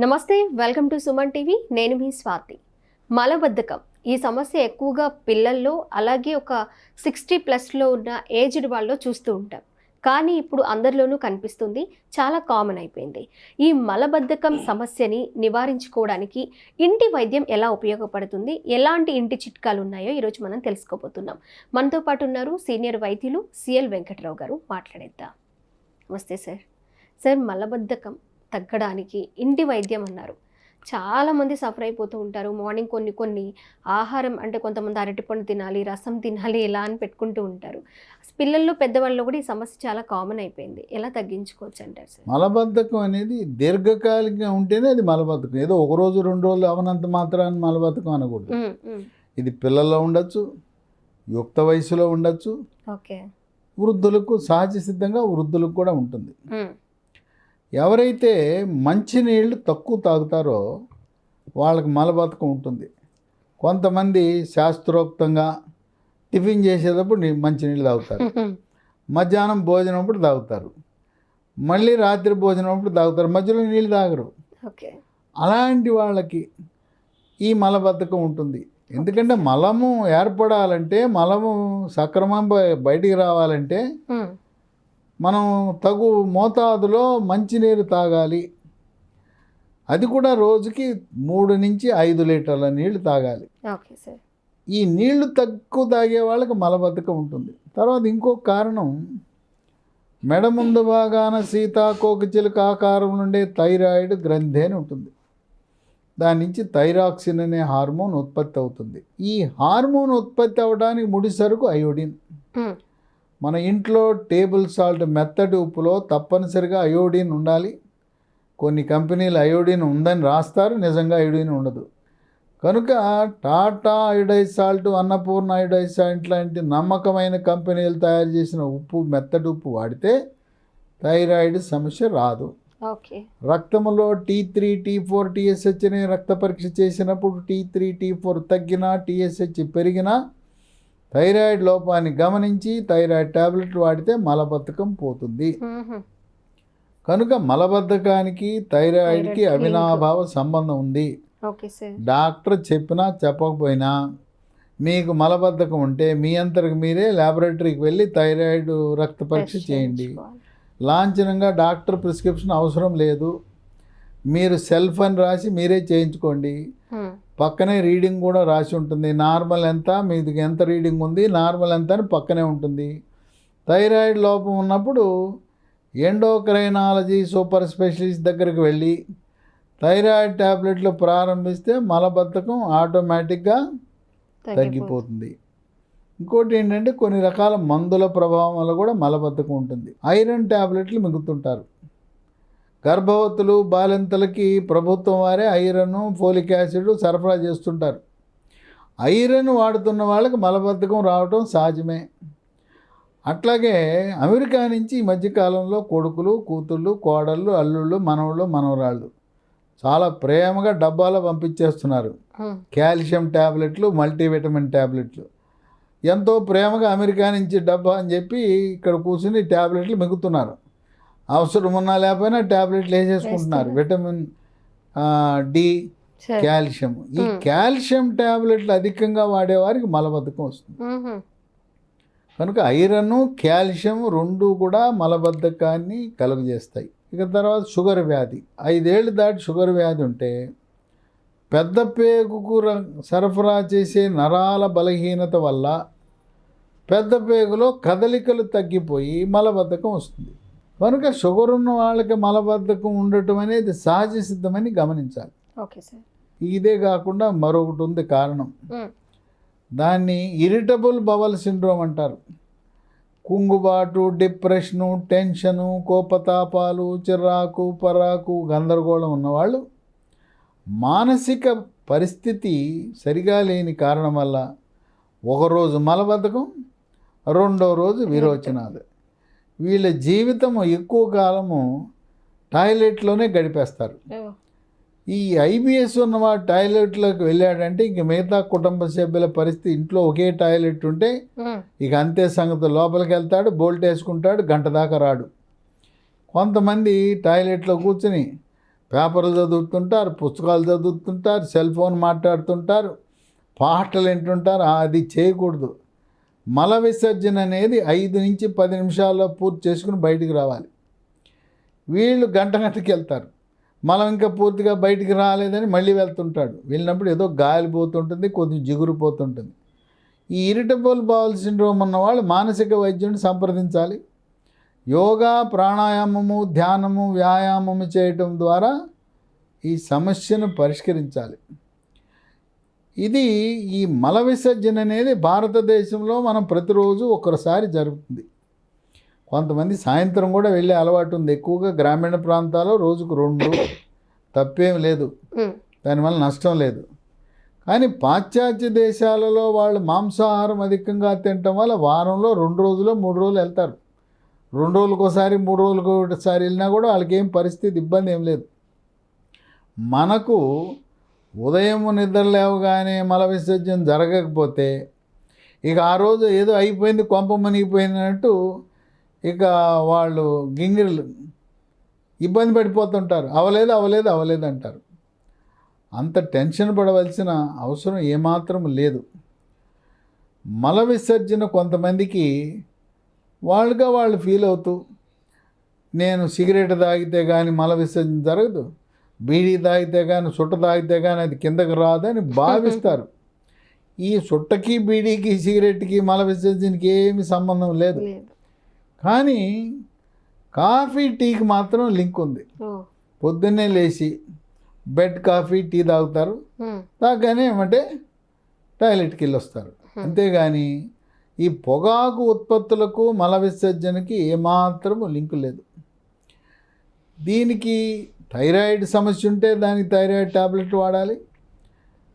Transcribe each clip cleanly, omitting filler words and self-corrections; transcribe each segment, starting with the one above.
నమస్తే, welcome to Suman TV. నేను మీ స్వాతి. మలబద్ధకం ఈ సమస్య ఎక్కువగా పిల్లల్లో, అలాగే ఒక 60+ ఉన్న ఏజ్డ్ వాళ్ళలో చూస్తూ ఉంటాం. కానీ ఇప్పుడు అందరిలోనూ కనిపిస్తుంది, చాలా కామన్ అయిపోయింది. ఈ మలబద్ధకం సమస్యని నివారించుకోవడానికి ఇంటి వైద్యం ఎలా ఉపయోగపడుతుంది, ఎలాంటి ఇంటి చిట్కాలు ఉన్నాయో ఈరోజు మనం తెలుసుకోబోతున్నాం. మనతో పాటు ఉన్నారు సీనియర్ వైద్యులు సిఎల్ వెంకటరావు గారు. మాట్లాడేద్దాం. నమస్తే సార్. సార్, మలబద్ధకం తగ్గడానికి ఇంటి వైద్యం అన్నారు. చాలామంది సఫర్ అయిపోతూ ఉంటారు. మార్నింగ్ కొన్ని ఆహారం అంటే కొంతమంది అరటిపండు తినాలి, రసం తినాలి ఇలా అని పెట్టుకుంటూ ఉంటారు. పిల్లల్లో పెద్దవాళ్ళలో కూడా ఈ సమస్య చాలా కామన్ అయిపోయింది. ఎలా తగ్గించుకోవచ్చు అంటారు సార్? మలబద్ధకం అనేది దీర్ఘకాలికంగా ఉంటేనే అది మలబద్ధకం. ఏదో ఒక రోజు 2 రోజులు అవనంత మాత్రాన్ని మలబద్ధకం అనకూడదు. ఇది పిల్లల్లో ఉండొచ్చు, యుక్త వయసులో ఉండొచ్చు, ఓకే, వృద్ధులకు సహజ సిద్ధంగా వృద్ధులకు కూడా ఉంటుంది. ఎవరైతే మంచినీళ్ళు తక్కువ తాగుతారో వాళ్ళకి మలబద్ధకం ఉంటుంది. కొంతమంది శాస్త్రోక్తంగా టిఫిన్ చేసేటప్పుడు మంచినీళ్ళు తాగుతారు, మధ్యాహ్నం భోజనం అప్పుడు తాగుతారు, మళ్ళీ రాత్రి భోజనం అప్పుడు తాగుతారు, మధ్యలో నీళ్ళు తాగరు. అలాంటి వాళ్ళకి ఈ మలబద్ధకం ఉంటుంది. ఎందుకంటే మలము ఏర్పడాలంటే, మలము సక్రమంగా బయటికి రావాలంటే మనం తగు మోతాదులో మంచినీరు తాగాలి. అది కూడా రోజుకి 3 నుంచి 5 లీటర్ల నీళ్లు తాగాలి. ఈ నీళ్లు తక్కువ తాగే వాళ్ళకి మలబద్ధకం ఉంటుంది. తర్వాత ఇంకొక కారణం, మెడ ముందు భాగాన సీతాకోకచిలుక ఆకారం నుండే థైరాయిడ్ గ్రంథి అని ఉంటుంది. దాని నుంచి థైరాక్సిన్ అనే హార్మోన్ ఉత్పత్తి అవుతుంది. ఈ హార్మోన్ ఉత్పత్తి అవ్వడానికి ముడి సరుకు అయోడిన్. మన ఇంట్లో టేబుల్ సాల్ట్ మెత్తటి ఉప్పులో తప్పనిసరిగా అయోడిన్ ఉండాలి. కొన్ని కంపెనీలు అయోడిన్ ఉందని రాస్తారు, నిజంగా అయోడిన్ ఉండదు. కనుక Tata iodized salt, Annapurna iodized salt లాంటి నమ్మకమైన కంపెనీలు తయారు చేసిన ఉప్పు, మెత్తటి ఉప్పు వాడితే థైరాయిడ్ సమస్య రాదు. రక్తంలో T3, T4, TSH అనే రక్త పరీక్ష చేసినప్పుడు T3, T4 తగ్గినా, TSH పెరిగినా థైరాయిడ్ లోపాన్ని గమనించి థైరాయిడ్ టాబ్లెట్లు వాడితే మలబద్ధకం పోతుంది. కనుక మలబద్ధకానికి థైరాయిడ్కి అవినాభావ సంబంధం ఉంది. డాక్టర్ చెప్పినా చెప్పకపోయినా మీకు మలబద్ధకం ఉంటే మీ అంతరకు మీరే ల్యాబొరేటరీకి వెళ్ళి థైరాయిడ్ రక్త పరీక్ష చేయండి. లాంఛనంగా డాక్టర్ ప్రిస్క్రిప్షన్ అవసరం లేదు. మీరు సెల్ఫ్ అని రాసి మీరే చేయించుకోండి. పక్కనే రీడింగ్ కూడా రాసి ఉంటుంది. నార్మల్ ఎంత, మీది ఎంత రీడింగ్ ఉంది, నార్మల్ ఎంత అని పక్కనే ఉంటుంది. థైరాయిడ్ లోపం ఉన్నప్పుడు ఎండోక్రైనాలజీ సూపర్ స్పెషలిస్ట్ దగ్గరికి వెళ్ళి థైరాయిడ్ ట్యాబ్లెట్లు ప్రారంభిస్తే మలబద్ధకం ఆటోమేటిక్గా తగ్గిపోతుంది. ఇంకోటి ఏంటంటే, కొన్ని రకాల మందుల ప్రభావం వల్ల కూడా మలబద్ధకం ఉంటుంది. ఐరన్ ట్యాబ్లెట్లు మింగుతుంటారు. గర్భవతులు, బాలింతలకి ప్రభుత్వం వారే ఐరన్, ఫోలిక్ యాసిడ్ సరఫరా చేస్తుంటారు. ఐరన్ వాడుతున్న వాళ్ళకి మలబద్ధకం రావటం సహజమే. అట్లాగే అమెరికా నుంచి ఈ మధ్యకాలంలో కొడుకులు, కూతుళ్ళు, కోడళ్ళు, అల్లుళ్ళు, మనవళ్ళు, మనవరాళ్ళు చాలా ప్రేమగా డబ్బాలో పంపించేస్తున్నారు కాల్షియం ట్యాబ్లెట్లు, మల్టీవిటమిన్ ట్యాబ్లెట్లు. ఎంతో ప్రేమగా అమెరికా నుంచి డబ్బా అని చెప్పి ఇక్కడ కూర్చుని ట్యాబ్లెట్లు మిగుతున్నారు. అవసరం ఉన్నా లేకపోయినా ట్యాబ్లెట్లు వేసేసుకుంటున్నారు. Vitamin D, calcium. ఈ కాల్షియం ట్యాబ్లెట్లు అధికంగా వాడేవారికి మలబద్ధకం వస్తుంది. కనుక ఐరన్, కాల్షియం రెండు కూడా మలబద్ధకాన్ని కలుగజేస్తాయి. ఇక తర్వాత షుగర్ వ్యాధి. 5 ఏళ్ళు దాటి షుగర్ వ్యాధి ఉంటే పెద్ద పేగుకు సరఫరా చేసే నరాల బలహీనత వల్ల పెద్ద పేగులో కదలికలు తగ్గిపోయి మలబద్ధకం వస్తుంది. కనుక షుగర్ ఉన్న వాళ్ళకి మలబద్ధకం ఉండటం అనేది సహజ సిద్ధమని గమనించాలి. ఇదే కాకుండా మరొకటి ఉంది కారణం. దాన్ని ఇరిటబుల్ బవల్ సిండ్రోమ్ అంటారు. కుంగుబాటు, డిప్రెషను, టెన్షను, కోపతాపాలు, చిరాకు, పరాకు, గందరగోళం ఉన్నవాళ్ళు మానసిక పరిస్థితి సరిగా లేని కారణం వల్ల ఒకరోజు మలబద్ధకం, రెండో రోజు విరోచనాలు. వీళ్ళ జీవితము ఎక్కువ కాలము టాయిలెట్లోనే గడిపేస్తారు. ఈ ఐబిఎస్ ఉన్నవాడు టాయిలెట్లోకి వెళ్ళాడంటే ఇంక మిగతా కుటుంబ సభ్యుల పరిస్థితి, ఇంట్లో ఒకే టాయిలెట్ ఉంటే ఇక అంతే సంగతి. లోపలికి వెళ్తాడు, బోల్ట్ వేసుకుంటాడు, గంట దాకా రాడు. కొంతమంది టాయిలెట్లో కూర్చుని పేపర్లు చదువుతుంటారు, పుస్తకాలు చదువుతుంటారు, సెల్ ఫోన్ మాట్లాడుతుంటారు, పాటలు వింటుంటారు. అది చేయకూడదు. మల విసర్జన అనేది 5 నుంచి 10 నిమిషాల్లో పూర్తి చేసుకుని బయటికి రావాలి. వీళ్ళు గంటకి వెళ్తారు. మలం ఇంకా పూర్తిగా బయటికి రాలేదని మళ్ళీ వెళ్తుంటాడు. వెళ్ళినప్పుడు ఏదో గాలి పోతుంటుంది, కొద్దిగా జిగురు పోతుంటుంది. ఈ ఇరిటబుల్ బౌల్ సిండ్రోమ్ ఉన్న వాళ్ళు మానసిక వైద్యుని సంప్రదించాలి. యోగా, ప్రాణాయామము, ధ్యానము, వ్యాయామము చేయటం ద్వారా ఈ సమస్యను పరిష్కరించాలి. ఇది ఈ మల విసర్జన అనేది భారతదేశంలో మనం ప్రతిరోజు ఒకసారి జరుగుతుంది. కొంతమంది సాయంత్రం కూడా వెళ్ళే అలవాటు ఉంది. ఎక్కువగా గ్రామీణ ప్రాంతాల్లో రోజుకు 2, తప్పేం లేదు, దానివల్ల నష్టం లేదు. కానీ పాశ్చాత్య దేశాలలో వాళ్ళు మాంసాహారం అధికంగా తినటం వల్ల వారంలో 2 రోజులు 3 రోజులు వెళ్తారు. 2 రోజులకోసారి 3 రోజులకు ఒకసారి వెళ్ళినా కూడా వాళ్ళకి ఏం పరిస్థితి, ఇబ్బంది ఏం లేదు. మనకు ఉదయం నిద్ర లేవగానే మల విసర్జన జరగకపోతే ఇక ఆ రోజు ఏదో అయిపోయింది, కొంప మునిగిపోయినట్టు ఇక వాళ్ళు గింగిరలు ఇబ్బంది పడిపోతుంటారు. అవలేదు అంటారు. అంత టెన్షన్ పడవలసిన అవసరం ఏమాత్రం లేదు. మల విసర్జన కొంతమందికి వాళ్ళు ఫీల్ అవుతూ, నేను సిగరెట్ తాగితే కానీ మల విసర్జన జరగదు, బీడీ తాగితే కానీ సుట్ట తాగితే కానీ అది కిందకు రాదని భావిస్తారు. ఈ సుట్టకి, బీడీకి, సిగరెట్కి, మల విసర్జనకి ఏమి సంబంధం లేదు. కానీ కాఫీ, టీకి మాత్రం లింక్ ఉంది. పొద్దున్నే లేచి బెడ్ కాఫీ, టీ తాగుతారు. తాగానే ఏమంటే టాయిలెట్కి వెళ్ళి వస్తారు. అంతేగాని ఈ పొగాకు ఉత్పత్తులకు మల విసర్జనకి ఏమాత్రము లింకు లేదు. దీనికి థైరాయిడ్ సమస్య ఉంటే దానికి థైరాయిడ్ టాబ్లెట్ వాడాలి.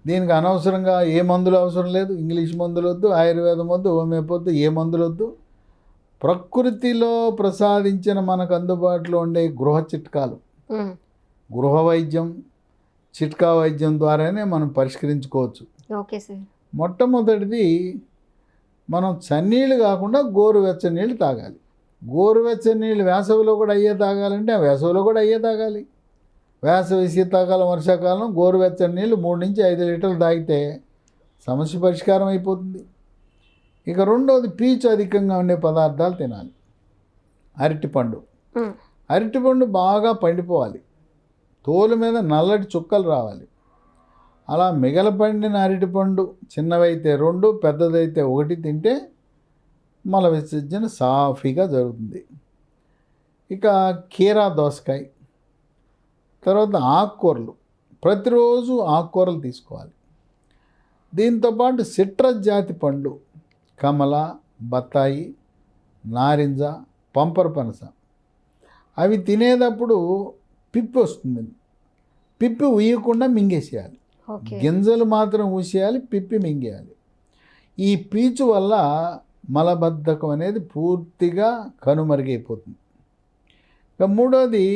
దీనికి అనవసరంగా ఏ మందులు అవసరం లేదు. ఇంగ్లీష్ మందులు వద్దు, ఆయుర్వేదం వద్దు, హోమియోపతి, ఏ మందులు వద్దు. ప్రకృతిలో ప్రసాదించిన మనకు అందుబాటులో ఉండే గృహ చిట్కాలు, గృహ వైద్యం, చిట్కా వైద్యం ద్వారానే మనం పరిష్కరించుకోవచ్చు. Okay sir. మొట్టమొదటిది, మనం చన్నీళ్ళు కాకుండా గోరువెచ్చని నీళ్ళు తాగాలి. గోరువెచ్చని నీళ్ళు వేసవిలో కూడా అయ్యే తాగాలంటే ఆ వేసవిలో కూడా అయ్యే తాగాలి. వేసవి, శీతాకాలం, వర్షాకాలం గోరువెచ్చని నీళ్ళు 3 నుంచి 5 లీటర్లు తాగితే సమస్య పరిష్కారం అయిపోతుంది. ఇక రెండోది, పీచు అధికంగా ఉండే పదార్థాలు తినాలి. అరటిపండు బాగా పండిపోవాలి, తోలు మీద నల్లటి చుక్కలు రావాలి. అలా మిగలపండిన అరటిపండు చిన్నవైతే 2, పెద్దదైతే 1 తింటే మల విసర్జన సాఫీగా జరుగుతుంది. ఇక కీరా దోసకాయ, తర్వాత ఆకుకూరలు, ప్రతిరోజు ఆకుకూరలు తీసుకోవాలి. దీంతోపాటు సిట్రస్ జాతి పండ్లు, కమల, బత్తాయి, నారింజ, పంపర పనస, అవి తినేటప్పుడు పిప్పి వస్తుంది. పిప్పి ఉయ్యకుండా మింగేసేయాలి. గింజలు మాత్రం ఊసేయాలి, పిప్పి మింగేయాలి. ఈ పీచు వల్ల మలబద్ధకం అనేది పూర్తిగా కనుమరుగైపోతుంది. ఇక మూడోది,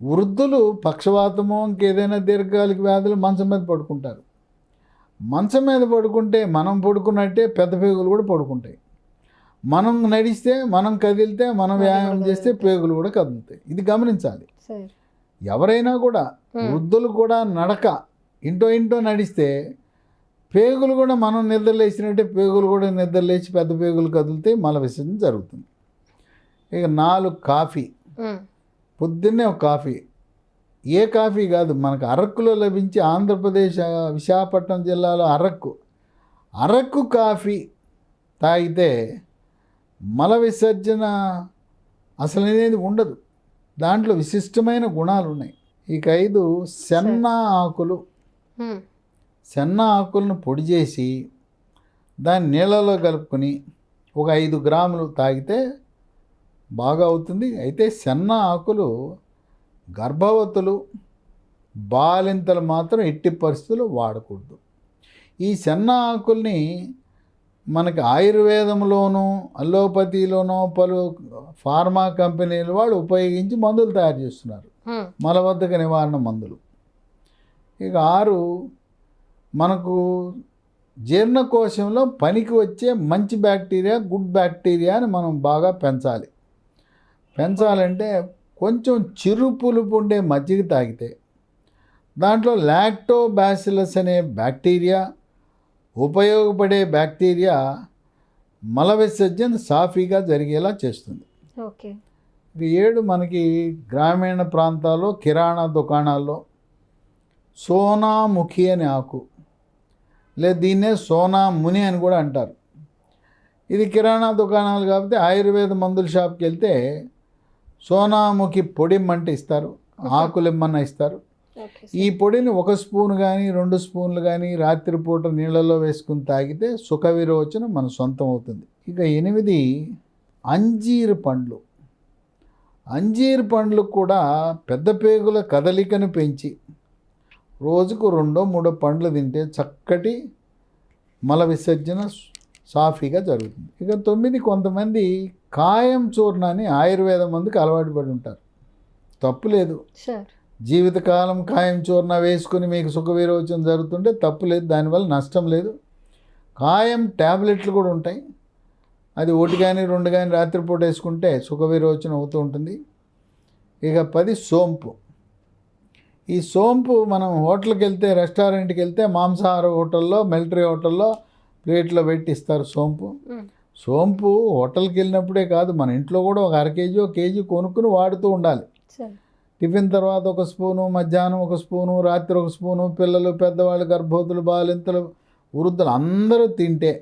వృద్ధులు పక్షవాతమో ఇంకేదైనా దీర్ఘకాలిక వ్యాధులు మంచం మీద పడుకుంటారు. మంచం మీద పడుకుంటే మనం పడుకున్నట్టే పెద్ద పేగులు కూడా పడుకుంటాయి. మనం నడిస్తే, మనం కదిలితే, మనం వ్యాయామం చేస్తే పేగులు కూడా కదులుతాయి. ఇది గమనించాలి. ఎవరైనా కూడా, వృద్ధులు కూడా నడక ఇంటో నడిస్తే పేగులు కూడా మనం నిద్రలేసినట్టే పేగులు కూడా నిద్రలేచి పెద్ద పేగులు కదిలితే మల విసర్జన జరుగుతుంది. ఇక 4, కాఫీ. పొద్దున్నే ఒక కాఫీ. ఏ కాఫీ కాదు, మనకు అరక్కులో లభించే ఆంధ్రప్రదేశ్ విశాఖపట్నం జిల్లాలో అరకు కాఫీ తాగితే మల విసర్జన అసలు అనేది ఉండదు. దాంట్లో విశిష్టమైన గుణాలు ఉన్నాయి. ఇక 5, సెన్న ఆకులు. సెన్న ఆకులను పొడి చేసి దాన్ని నీళ్ళలో కలుపుకొని ఒక 5 గ్రాములు తాగితే బాగా అవుతుంది. అయితే సెన్న ఆకులు గర్భవతులు, బాలింతలు మాత్రం ఎట్టి పరిస్థితుల్లో వాడకూడదు. ఈ సెన్న ఆకుల్ని మనకి ఆయుర్వేదంలోనూ, అల్లోపతిలోనూ పలు ఫార్మా కంపెనీలు వాళ్ళు ఉపయోగించి మందులు తయారు చేస్తున్నారు, మలబద్ధక నివారణ మందులు. ఇక 6, మనకు జీర్ణకోశంలో పనికి వచ్చే మంచి బ్యాక్టీరియా, గుడ్ బ్యాక్టీరియాని మనం బాగా పెంచాలి. పెంచాలంటే కొంచెం చిరుపులుపు ఉండే మజ్జిగ తాగితే దాంట్లో లాక్టోబాసిలస్ అనే బ్యాక్టీరియా, ఉపయోగపడే బ్యాక్టీరియా మల విసర్జన సాఫీగా జరిగేలా చేస్తుంది. ఓకే. 7 మనకి గ్రామీణ ప్రాంతాల్లో కిరాణా దుకాణాల్లో సోనాముఖి అనే ఆకు, లేదా దీన్నే సోనా ముని అని కూడా అంటారు. ఇది కిరాణా దుకాణాలు కాబట్టి ఆయుర్వేద మందుల షాప్కి వెళ్తే సోనాముఖి పొడి ఇమ్మంటే ఇస్తారు, ఆకులు ఇమ్మన్నా ఇస్తారు. ఈ పొడిని 1 స్పూన్ కానీ 2 స్పూన్లు కానీ రాత్రిపూట నీళ్ళలో వేసుకుని తాగితే సుఖ విరోచనం మన సొంతం అవుతుంది. ఇక 8 అంజీరు పండ్లు. అంజీరు పండ్లు కూడా పెద్ద పేగుల కదలికను పెంచి రోజుకు 2-3 పండ్లు తింటే చక్కటి మల విసర్జన సాఫీగా జరుగుతుంది. ఇక 9 కొంతమంది కాయం చూర్ణాన్ని ఆయుర్వేద మందుకు అలవాటు పడి ఉంటారు. తప్పు లేదు, జీవితకాలం కాయం చూర్ణ వేసుకుని మీకు సుఖ విరోచనం జరుగుతుంటే తప్పు లేదు, దానివల్ల నష్టం లేదు. కాయం ట్యాబ్లెట్లు కూడా ఉంటాయి, అది 1 కానీ 2 కానీ రాత్రిపూట వేసుకుంటే సుఖ విరోచనం అవుతూ ఉంటుంది. ఇక 10 సోంపు. ఈ సోంపు మనం హోటల్కి వెళ్తే, రెస్టారెంట్కి వెళ్తే, మాంసాహార హోటల్లో, మిలిటరీ హోటల్లో ప్లేట్లో పెట్టి ఇస్తారు సోంపు. సోంపు హోటల్కి వెళ్ళినప్పుడే కాదు, మన ఇంట్లో కూడా ఒక 1/2 కేజీ 1 కేజీ కొనుక్కుని వాడుతూ ఉండాలి. టిఫిన్ తర్వాత 1 స్పూను, మధ్యాహ్నం 1 స్పూను, రాత్రి 1 స్పూను, పిల్లలు, పెద్దవాళ్ళు, గర్భవతులు, బాలింతలు, వృద్ధులు అందరూ తింటే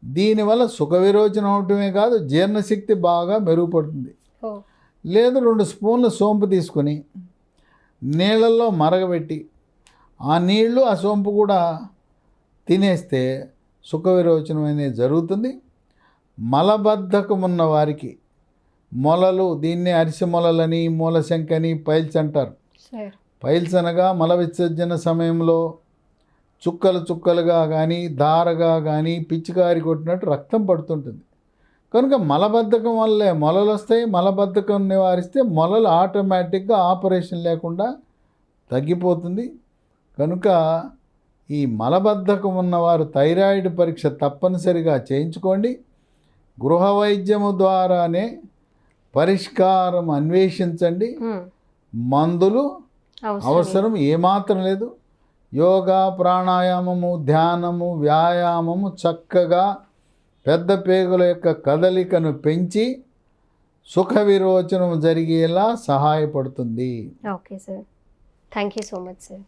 దీనివల్ల సుఖ విరోచనం అవటమే కాదు, జీర్ణశక్తి బాగా మెరుగుపడుతుంది. లేదు 2 స్పూన్ల సోంపు తీసుకొని నీళ్ళల్లో మరగబెట్టి ఆ నీళ్లు ఆ సోంపు కూడా తినేస్తే సుఖ విరోచనం అనేది జరుగుతుంది. మలబద్ధకం ఉన్న వారికి మొలలు, దీన్ని అరిసె మొలలని, మూలశంకని, పైల్స్ అంటారు. పైల్స్ అనగా మల విసర్జన సమయంలో చుక్కలు చుక్కలుగా కానీ ధారగా కానీ పిచ్చికారి కొట్టినట్టు రక్తం పడుతుంటుంది. కనుక మలబద్ధకం వల్లే మొలలు వస్తాయి. మలబద్ధకం నివారిస్తే మొలలు ఆటోమేటిక్గా ఆపరేషన్ లేకుండా తగ్గిపోతుంది. కనుక ఈ మలబద్ధకం ఉన్నవారు థైరాయిడ్ పరీక్ష తప్పనిసరిగా చేయించుకోండి. గృహ వైద్యము ద్వారానే పరిష్కారం అన్వేషించండి. మందులు అవసరం ఏమాత్రం లేదు. యోగా, ప్రాణాయామము, ధ్యానము, వ్యాయామము చక్కగా పెద్ద పేగుల యొక్క కదలికను పెంచి సుఖ విరోచనం జరిగేలా సహాయపడుతుంది. Okay sir, thank you so much sir.